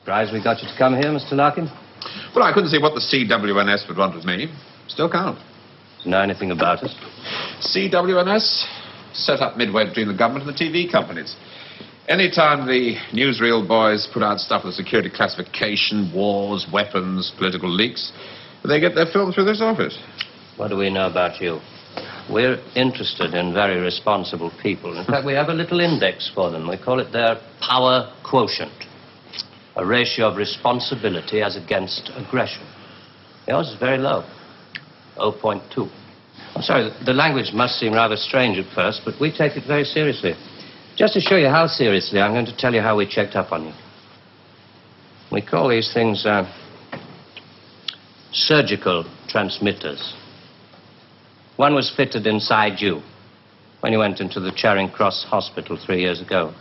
Surprised we got you to come here, Mr. Larkin? Well, I couldn't see what the CWNS would want with me. Still can't. Know anything about us? CWNS? Set up midway between the government and the TV companies. Anytime the newsreel boys put out stuff with security classification, wars, weapons, political leaks, they get their film through this office. What do we know about you? We're interested in very responsible people. In fact, we have a little index for them. We call it their power quotient. A ratio of responsibility as against aggression. Yours is very low. 0.2. I'm sorry, the language must seem rather strange at first, but we take it very seriously. Just to show you how seriously, I'm going to tell you how we checked up on you. We call these things surgical transmitters. One was fitted inside you when you went into the Charing Cross Hospital 3 years ago.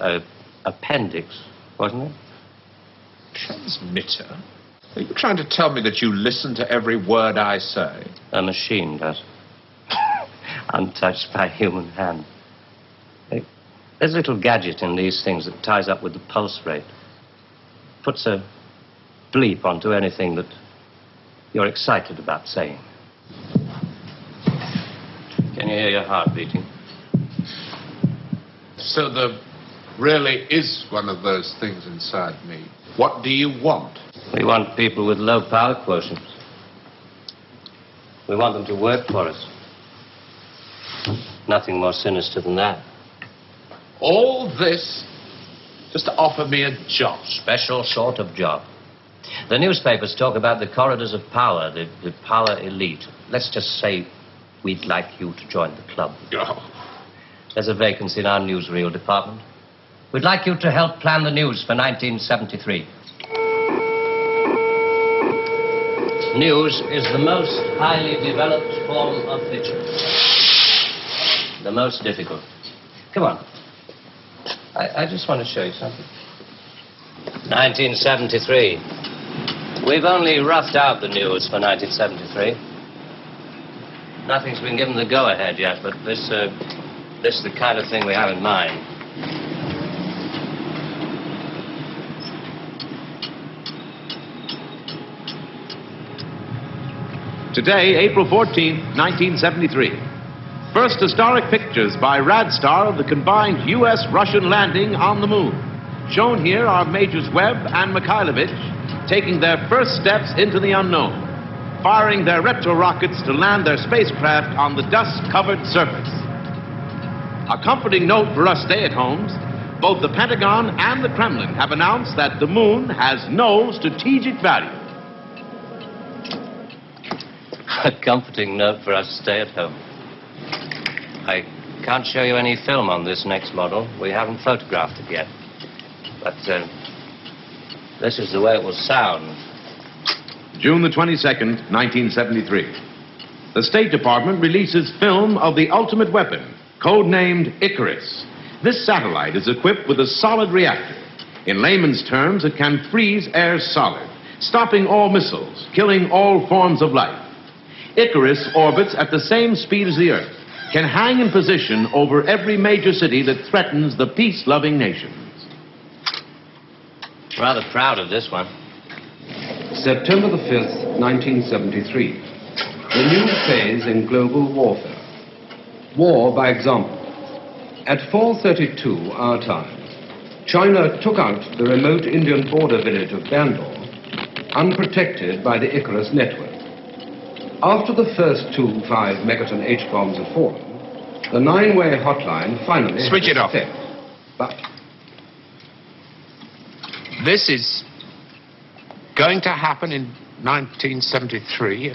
Appendix, wasn't it? Transmitter? Are you trying to tell me that you listen to every word I say? A machine does. Untouched by human hand. There's a little gadget in these things that ties up with the pulse rate. Puts a bleep onto anything that you're excited about saying. Can you hear your heart beating? So there really is one of those things inside me. What do you want? We want people with low power quotients. We want them to work for us. Nothing more sinister than that. All this just to offer me a job? Special sort of job. The newspapers talk about the corridors of power, the power elite. Let's just say we'd like you to join the club. Oh. There's a vacancy in our newsreel department. We'd like you to help plan the news for 1973. News is the most highly developed form of fiction. The most difficult. Come on. I just want to show you something. 1973. We've only roughed out the news for 1973. Nothing's been given the go-ahead yet, but this is the kind of thing we have in mind. Today, April 14th, 1973. First historic pictures by Radstar of the combined U.S.-Russian landing on the moon. Shown here are Majors Webb and Mikhailovich taking their first steps into the unknown, firing their retro-rockets to land their spacecraft on the dust-covered surface. A comforting note for us stay-at-homes, both the Pentagon and the Kremlin have announced that the moon has no strategic value. A comforting note for us stay-at-home. I can't show you any film on this next model. We haven't photographed it yet. But this is the way it will sound. June the 22nd, 1973. The State Department releases film of the ultimate weapon, codenamed Icarus. This satellite is equipped with a solid reactor. In layman's terms, it can freeze air solid, stopping all missiles, killing all forms of life. Icarus orbits at the same speed as the Earth, can hang in position over every major city that threatens the peace-loving nations. Rather proud of this one. September the 5th, 1973. The new phase in global warfare. War by example. At 4:32 our time, China took out the remote Indian border village of Bandar, unprotected by the Icarus network. After the first 2 5-megaton H-bombs had fallen, the 9-way hotline finally switch it off. Effect. But this is going to happen in 1973.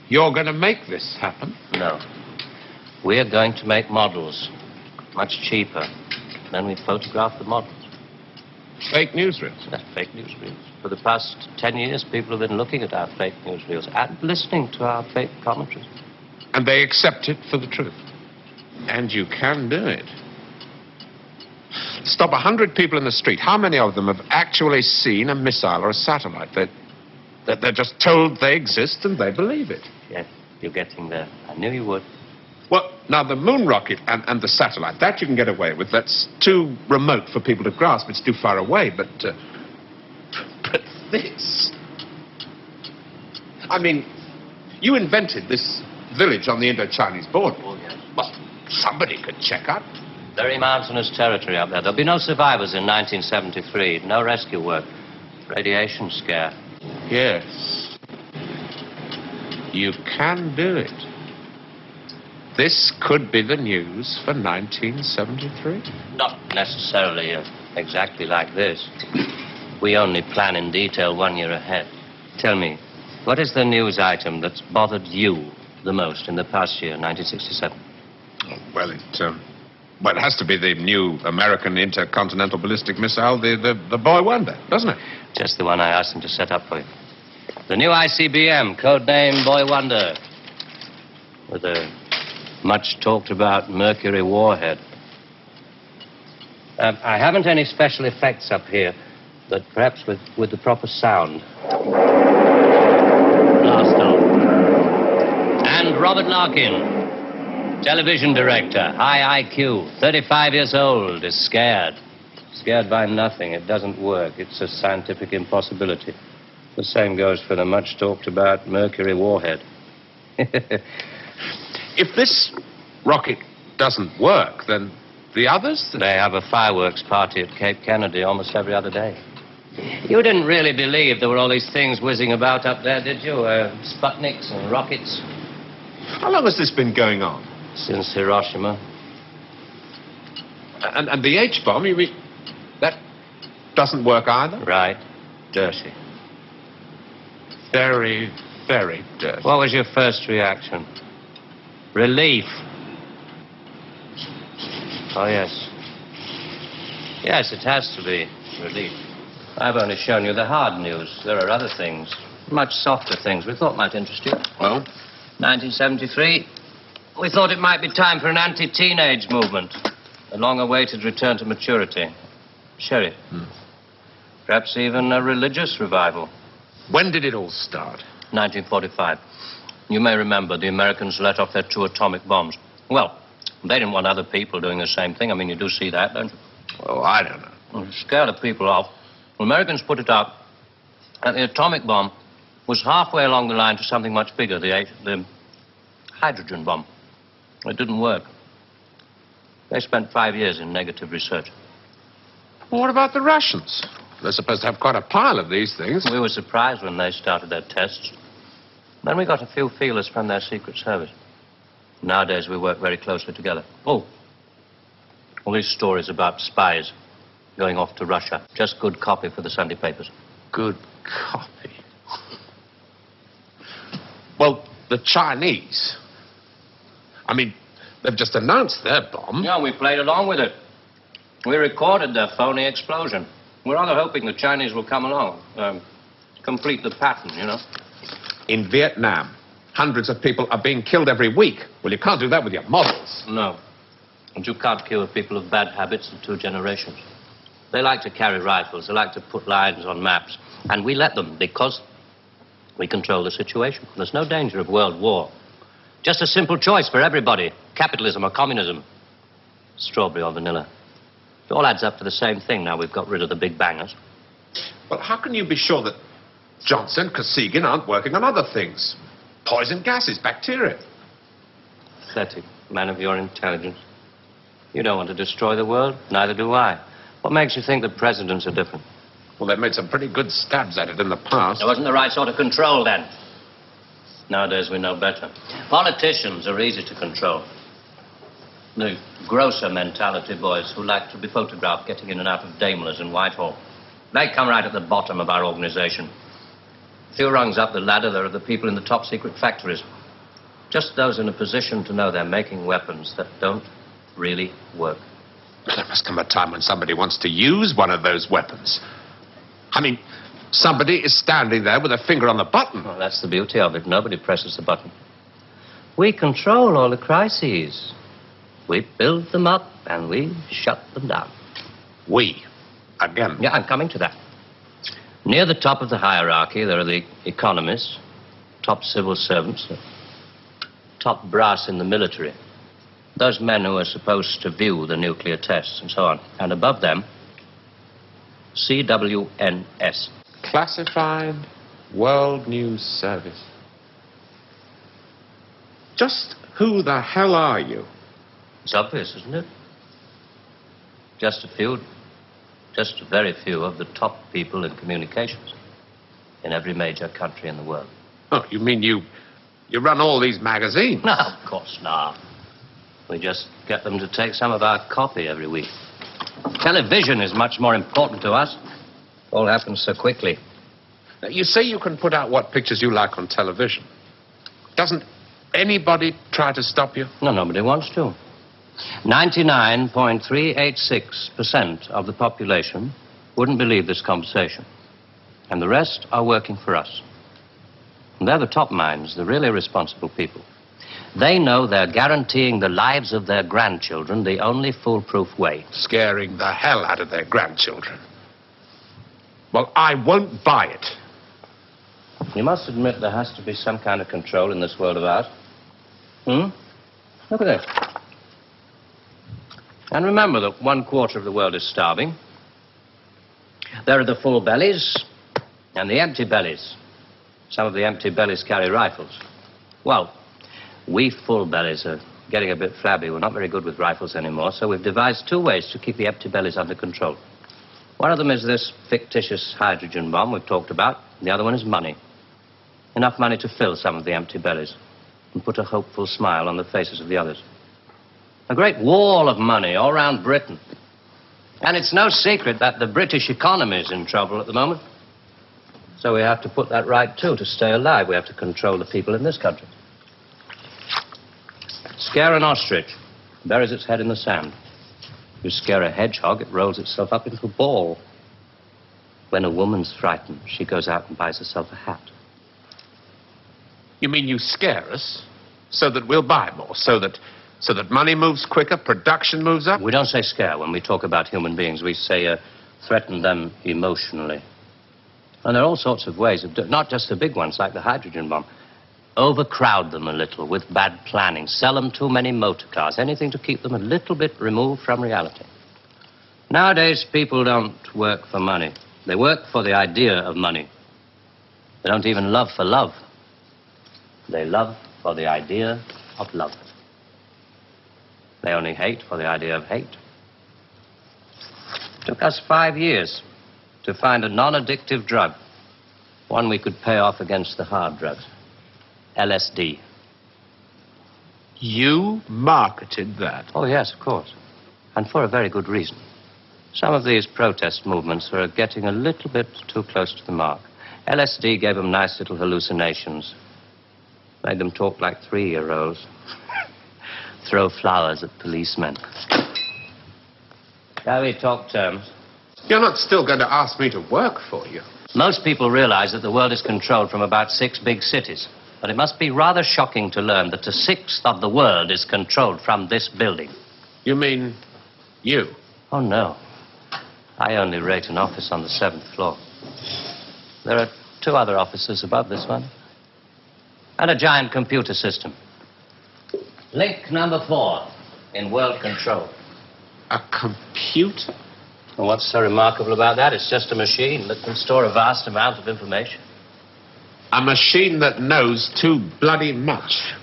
You're going to make this happen? No. We're going to make models, much cheaper. Then we photograph the models. Fake newsreels? That's fake newsreels. For the past 10 years, people have been looking at our fake newsreels and listening to our fake commentaries. And they accept it for the truth. And you can do it. Stop 100 people in the street. How many of them have actually seen a missile or a satellite? They're just told they exist and they believe it. Yes, you're getting there. I knew you would. Well, now, the moon rocket and the satellite, that you can get away with. That's too remote for people to grasp. It's too far away. But this? I mean, you invented this village on the Indo-Chinese border. Oh, yes. Well, somebody could check up. Very mountainous territory up there. There'll be no survivors in 1973. No rescue work. Radiation scare. Yes. You can do it. This could be the news for 1973. Not necessarily exactly like this. We only plan in detail 1 year ahead. Tell me, what is the news item that's bothered you the most in the past year, 1967? Well, it has to be the new American intercontinental ballistic missile, the Boy Wonder, doesn't it? Just the one I asked him to set up for you. The new ICBM, codename Boy Wonder, with a much talked about Mercury warhead. I haven't any special effects up here, but perhaps with the proper sound. Blast off. And Robert Larkin, television director, high IQ, 35 years old, is scared. Scared by nothing. It doesn't work. It's a scientific impossibility. The same goes for the much talked about Mercury warhead. If this rocket doesn't work, then the others? They have a fireworks party at Cape Kennedy almost every other day. You didn't really believe there were all these things whizzing about up there, did you? Sputniks and rockets. How long has this been going on? Since Hiroshima. And the H-bomb, you mean, that doesn't work either? Right. Dirty. Very, very dirty. What was your first reaction? Relief. Oh, yes. Yes, it has to be relief. I've only shown you the hard news. There are other things, much softer things we thought might interest you. Well? 1973, we thought it might be time for an anti-teenage movement. A long-awaited return to maturity. Sheriff. Perhaps even a religious revival. When did it all start? 1945. You may remember the Americans let off their 2 atomic bombs. Well, they didn't want other people doing the same thing. I mean, you do see that, don't you? Oh, I don't know. Well, to scare the people off, the Americans put it up that the atomic bomb was halfway along the line to something much bigger, the hydrogen bomb. It didn't work. They spent 5 years in negative research. Well, what about the Russians? They're supposed to have quite a pile of these things. We were surprised when they started their tests. Then we got a few feelers from their Secret Service. Nowadays, we work very closely together. Oh, all these stories about spies going off to Russia. Just good copy for the Sunday papers. Good copy. Well, the Chinese. I mean, they've just announced their bomb. Yeah, we played along with it. We recorded their phony explosion. We're rather hoping the Chinese will come along, complete the pattern, you know. In Vietnam, hundreds of people are being killed every week. Well, you can't do that with your models. No. And you can't kill people of bad habits in 2 generations. They like to carry rifles. They like to put lines on maps. And we let them because we control the situation. There's no danger of world war. Just a simple choice for everybody. Capitalism or communism. Strawberry or vanilla. It all adds up to the same thing now we've got rid of the big bangers. Well, how can you be sure that Johnson, Kosygin aren't working on other things? Poison gases, bacteria. Pathetic man of your intelligence. You don't want to destroy the world. Neither do I. What makes you think that presidents are different? Well, they've made some pretty good stabs at it in the past. There wasn't the right sort of control then. Nowadays we know better. Politicians are easy to control. The grosser mentality boys who like to be photographed getting in and out of Daimlers in Whitehall. They come right at the bottom of our organization. A few rungs up the ladder, there are the people in the top secret factories. Just those in a position to know they're making weapons that don't really work. There must come a time when somebody wants to use one of those weapons. I mean, somebody is standing there with a finger on the button. Well, that's the beauty of it. Nobody presses the button. We control all the crises. We build them up and we shut them down. We? Again? Yeah, I'm coming to that. Near the top of the hierarchy, there are the economists, top civil servants, top brass in the military. Those men who are supposed to view the nuclear tests and so on. And above them, CWNS. Classified World News Service. Just who the hell are you? It's obvious, isn't it? Just a very few of the top people in communications in every major country in the world. Oh, you mean you run all these magazines? No, of course not. We just get them to take some of our copy every week. Television is much more important to us. All happens so quickly. Now, you say you can put out what pictures you like on television. Doesn't anybody try to stop you? No, nobody wants to. 99.386% of the population wouldn't believe this conversation. And the rest are working for us. And they're the top minds, the really responsible people. They know they're guaranteeing the lives of their grandchildren the only foolproof way. Scaring the hell out of their grandchildren. Well, I won't buy it. You must admit there has to be some kind of control in this world of ours. Look at this. And remember that 1/4 of the world is starving. There are the full bellies and the empty bellies. Some of the empty bellies carry rifles. Well, we full bellies are getting a bit flabby. We're not very good with rifles anymore, so we've devised 2 ways to keep the empty bellies under control. One of them is this fictitious hydrogen bomb we've talked about. The other one is money. Enough money to fill some of the empty bellies and put a hopeful smile on the faces of the others. A great wall of money all around Britain. And it's no secret that the British economy is in trouble at the moment. So we have to put that right, too, to stay alive. We have to control the people in this country. Scare an ostrich, buries its head in the sand. You scare a hedgehog, it rolls itself up into a ball. When a woman's frightened, she goes out and buys herself a hat. You mean you scare us so that we'll buy more, so that money moves quicker, production moves up? We don't say scare when we talk about human beings. We say threaten them emotionally. And there are all sorts of ways of not just the big ones like the hydrogen bomb. Overcrowd them a little with bad planning. Sell them too many motor cars. Anything to keep them a little bit removed from reality. Nowadays, people don't work for money. They work for the idea of money. They don't even love for love. They love for the idea of love. They only hate for the idea of hate. It took us 5 years to find a non-addictive drug, one we could pay off against the hard drugs. LSD. You marketed that? Oh, yes, of course. And for a very good reason. Some of these protest movements were getting a little bit too close to the mark. LSD gave them nice little hallucinations. Made them talk like 3-year-olds. Throw flowers at policemen. Shall we talk terms? You're not still going to ask me to work for you. Most people realize that the world is controlled from about 6 big cities. But it must be rather shocking to learn that 1/6 of the world is controlled from this building. You mean you? Oh, no. I only rate an office on the 7th floor. There are 2 other offices above this one. And a giant computer system. Link number 4 in world control. A computer? And what's so remarkable about that? It's just a machine that can store a vast amount of information. A machine that knows too bloody much.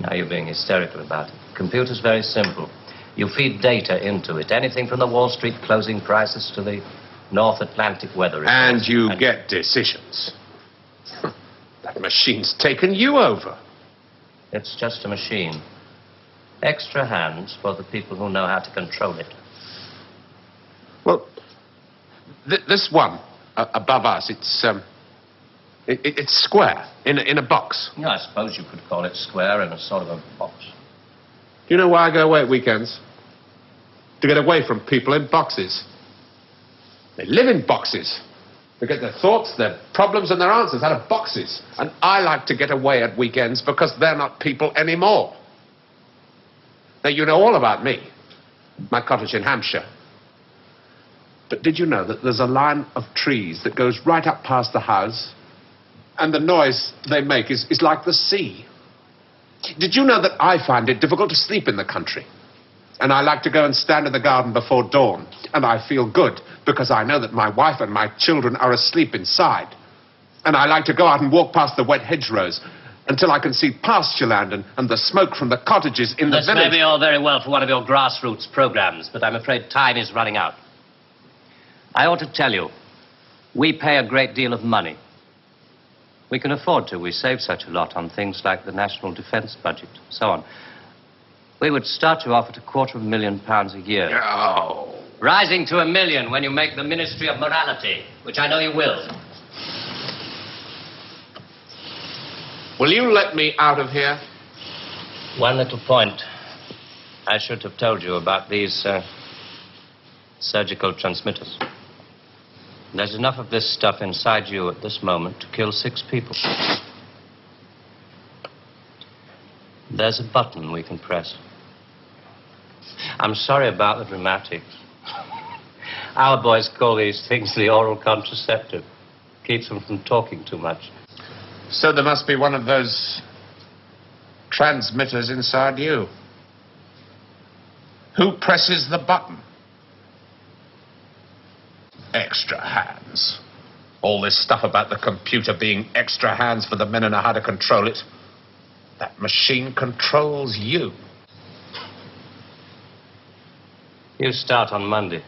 Now you're being hysterical about it. Computer's very simple. You feed data into it. Anything from the Wall Street closing prices to the North Atlantic weather reports. And you get decisions. That machine's taken you over. It's just a machine. Extra hands for the people who know how to control it. Well, this one above us, it's square, in a box. Yeah, I suppose you could call it square in a sort of a box. Do you know why I go away at weekends? To get away from people in boxes. They live in boxes. They get their thoughts, their problems, and their answers out of boxes. And I like to get away at weekends because they're not people anymore. Now, you know all about me. My cottage in Hampshire. But did you know that there's a line of trees that goes right up past the house? And the noise they make is like the sea. Did you know that I find it difficult to sleep in the country? And I like to go and stand in the garden before dawn. And I feel good because I know that my wife and my children are asleep inside. And I like to go out and walk past the wet hedgerows until I can see pasture land and the smoke from the cottages in the This village. may be all very well for one of your grassroots programs, but I'm afraid time is running out. I ought to tell you, we pay a great deal of money. We can afford to. We save such a lot on things like the national defense budget, so on. We would start you off at £250,000 a year. Oh. Rising to £1 million when you make the Ministry of Morality, which I know you will. Will you let me out of here? One little point. I should have told you about these surgical transmitters. There's enough of this stuff inside you at this moment to kill 6 people. There's a button we can press. I'm sorry about the dramatics. Our boys call these things the oral contraceptive. Keeps them from talking too much. So there must be one of those transmitters inside you. Who presses the button? Extra hands. All this stuff about the computer being extra hands for the men who know how to control it. That machine controls you. You start on Monday.